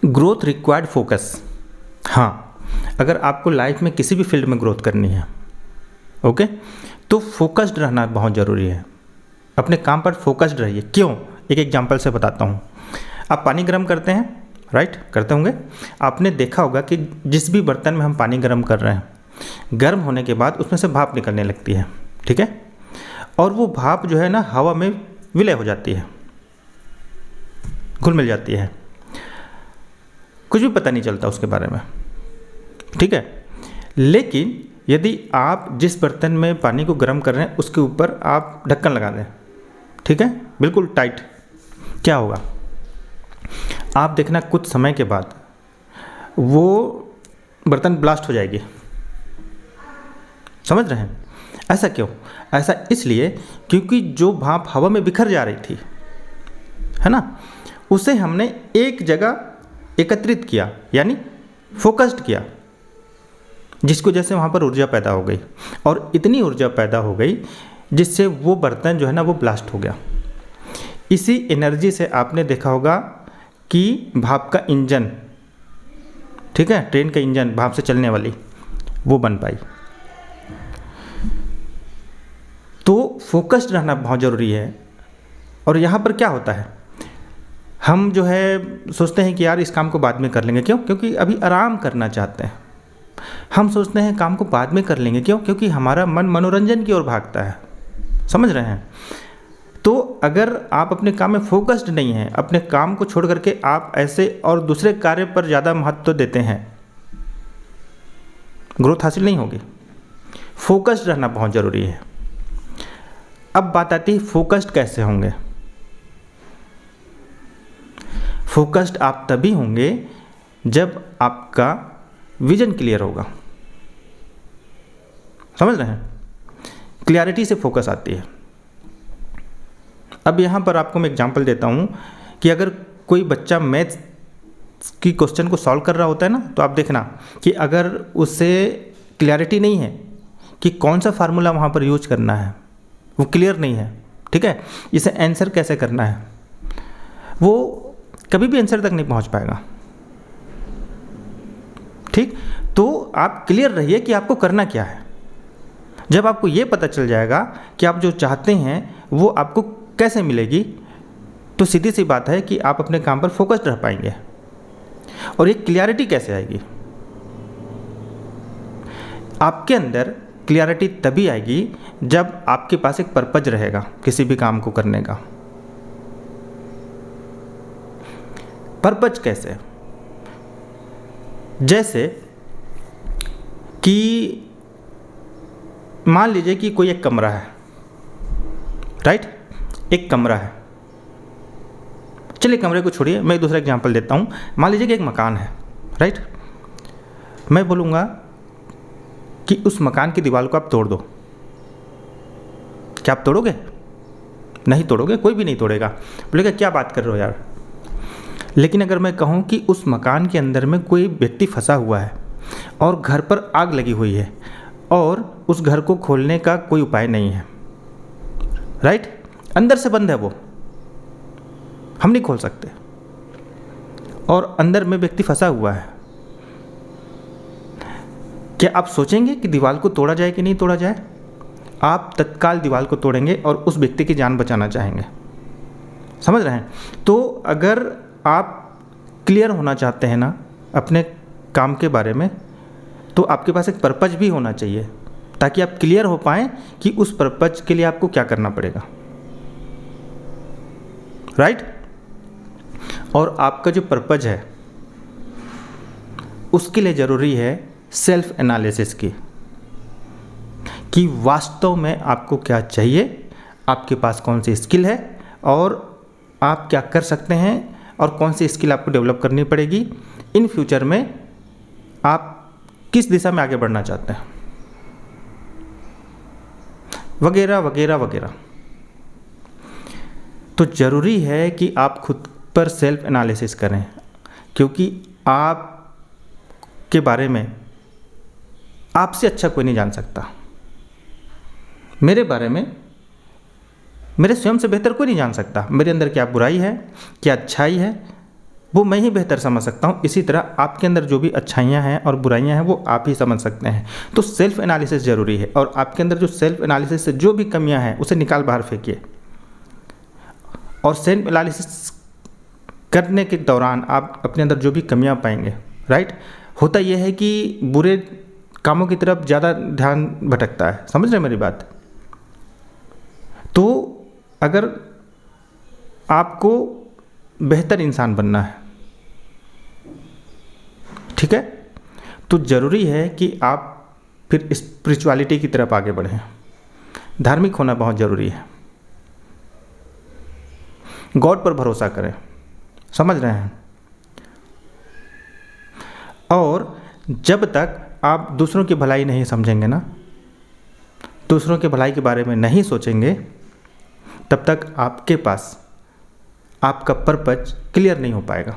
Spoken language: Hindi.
Growth required focus. हाँ, अगर आपको लाइफ में किसी भी फील्ड में ग्रोथ करनी है, ओके, तो फोकस्ड रहना बहुत ज़रूरी है। अपने काम पर फोकस्ड रहिए। क्यों? एक एग्जांपल से बताता हूँ। आप पानी गर्म करते हैं, राइट? करते होंगे। आपने देखा होगा कि जिस भी बर्तन में हम पानी गर्म कर रहे हैं, गर्म होने के बाद उसमें से भाप निकलने लगती है, ठीक है? और वो भाप जो है ना हवा में विलय हो जाती है, घुल मिल जाती है, कुछ भी पता नहीं चलता उसके बारे में, ठीक है? लेकिन यदि आप जिस बर्तन में पानी को गर्म कर रहे हैं उसके ऊपर आप ढक्कन लगा दें, ठीक है, बिल्कुल टाइट, क्या होगा? आप देखना कुछ समय के बाद वो बर्तन ब्लास्ट हो जाएगी। समझ रहे हैं? ऐसा क्यों? ऐसा इसलिए क्योंकि जो भाप हवा में बिखर जा रही थी, है ना, उसे हमने एक जगह एकत्रित किया, यानी फोकस्ड किया, जिसकी वजह से वहाँ पर ऊर्जा पैदा हो गई, और इतनी ऊर्जा पैदा हो गई जिससे वो बर्तन जो है ना वो ब्लास्ट हो गया। इसी एनर्जी से आपने देखा होगा कि भाप का इंजन, ठीक है, ट्रेन का इंजन भाप से चलने वाली, वो बन पाई। तो फोकस्ड रहना बहुत ज़रूरी है। और यहाँ पर क्या होता है, हम जो है सोचते हैं कि यार इस काम को बाद में कर लेंगे। क्यों? क्योंकि अभी आराम करना चाहते हैं। हम सोचते हैं काम को बाद में कर लेंगे। क्यों? क्योंकि हमारा मन मनोरंजन की ओर भागता है। समझ रहे हैं? तो अगर आप अपने काम में फोकस्ड नहीं हैं, अपने काम को छोड़ करके आप ऐसे और दूसरे कार्य पर ज़्यादा महत्व देते हैं, ग्रोथ हासिल नहीं होगी। फोकस्ड रहना बहुत ज़रूरी है। अब बात आती है फोकस्ड कैसे होंगे। फोकस्ड आप तभी होंगे जब आपका विजन क्लियर होगा। समझ रहे हैं? क्लियरिटी से फोकस आती है। अब यहाँ पर आपको मैं एग्जांपल देता हूँ कि अगर कोई बच्चा मैथ्स की क्वेश्चन को सॉल्व कर रहा होता है ना, तो आप देखना कि अगर उसे क्लियरिटी नहीं है कि कौन सा फार्मूला वहाँ पर यूज करना है, वो क्लियर नहीं है, ठीक है, इसे आंसर कैसे करना है, वो कभी भी आंसर तक नहीं पहुँच पाएगा। ठीक? तो आप क्लियर रहिए कि आपको करना क्या है। जब आपको ये पता चल जाएगा कि आप जो चाहते हैं वो आपको कैसे मिलेगी, तो सीधी सी बात है कि आप अपने काम पर फोकस्ड रह पाएंगे। और ये क्लियरिटी कैसे आएगी? आपके अंदर क्लियरिटी तभी आएगी जब आपके पास एक पर्पज रहेगा किसी भी काम को करने का। पर्पज कैसे? जैसे कि मान लीजिए कि कोई एक कमरा है, राइट? एक कमरा है। चलिए कमरे को छोड़िए, मैं एक दूसरा एग्जांपल देता हूँ। मान लीजिए कि एक मकान है, राइट? मैं बोलूँगा कि उस मकान की दीवार को आप तोड़ दो। क्या आप तोड़ोगे? नहीं तोड़ोगे, कोई भी नहीं तोड़ेगा। बोलेगा क्या बात कर रहे हो यार। लेकिन अगर मैं कहूँ कि उस मकान के अंदर में कोई व्यक्ति फंसा हुआ है और घर पर आग लगी हुई है और उस घर को खोलने का कोई उपाय नहीं है, राइट? अंदर से बंद है, वो हम नहीं खोल सकते, और अंदर में व्यक्ति फंसा हुआ है। क्या आप सोचेंगे कि दीवार को तोड़ा जाए कि नहीं तोड़ा जाए? आप तत्काल दीवार को तोड़ेंगे और उस व्यक्ति की जान बचाना चाहेंगे। समझ रहे हैं? तो अगर आप क्लियर होना चाहते हैं ना अपने काम के बारे में, तो आपके पास एक पर्पज भी होना चाहिए ताकि आप क्लियर हो पाएँ कि उस पर्पज के लिए आपको क्या करना पड़ेगा, राइट? और आपका जो पर्पज है उसके लिए ज़रूरी है सेल्फ एनालिसिस की, कि वास्तव में आपको क्या चाहिए, आपके पास कौन सी स्किल है और आप क्या कर सकते हैं और कौन सी स्किल आपको डेवलप करनी पड़ेगी। इन फ्यूचर में आप किस दिशा में आगे बढ़ना चाहते हैं, वगैरह वगैरह वगैरह। तो ज़रूरी है कि आप खुद पर सेल्फ एनालिसिस करें, क्योंकि आप के बारे में आपसे अच्छा कोई नहीं जान सकता। मेरे बारे में मेरे स्वयं से बेहतर कोई नहीं जान सकता। मेरे अंदर क्या बुराई है, क्या अच्छाई है, वो मैं ही बेहतर समझ सकता हूँ। इसी तरह आपके अंदर जो भी अच्छाइयाँ हैं और बुराइयाँ हैं वो आप ही समझ सकते हैं। तो सेल्फ एनालिसिस ज़रूरी है, और आपके अंदर जो सेल्फ एनालिसिस से जो भी कमियाँ हैं उसे निकाल बाहर फेंकिए। और सेल्फ एनालिसिस करने के दौरान आप अपने अंदर जो भी कमियां पाएंगे, राइट, होता यह है कि बुरे कामों की तरफ ज़्यादा ध्यान भटकता है। समझ रहे हैं मेरी बात? तो अगर आपको बेहतर इंसान बनना है, ठीक है, तो ज़रूरी है कि आप फिर स्पिरिचुअलिटी की तरफ आगे बढ़ें। धार्मिक होना बहुत ज़रूरी है। गॉड पर भरोसा करें। समझ रहे हैं? और जब तक आप दूसरों की भलाई नहीं समझेंगे ना, दूसरों के भलाई के बारे में नहीं सोचेंगे, तब तक आपके पास आपका पर्पस क्लियर नहीं हो पाएगा।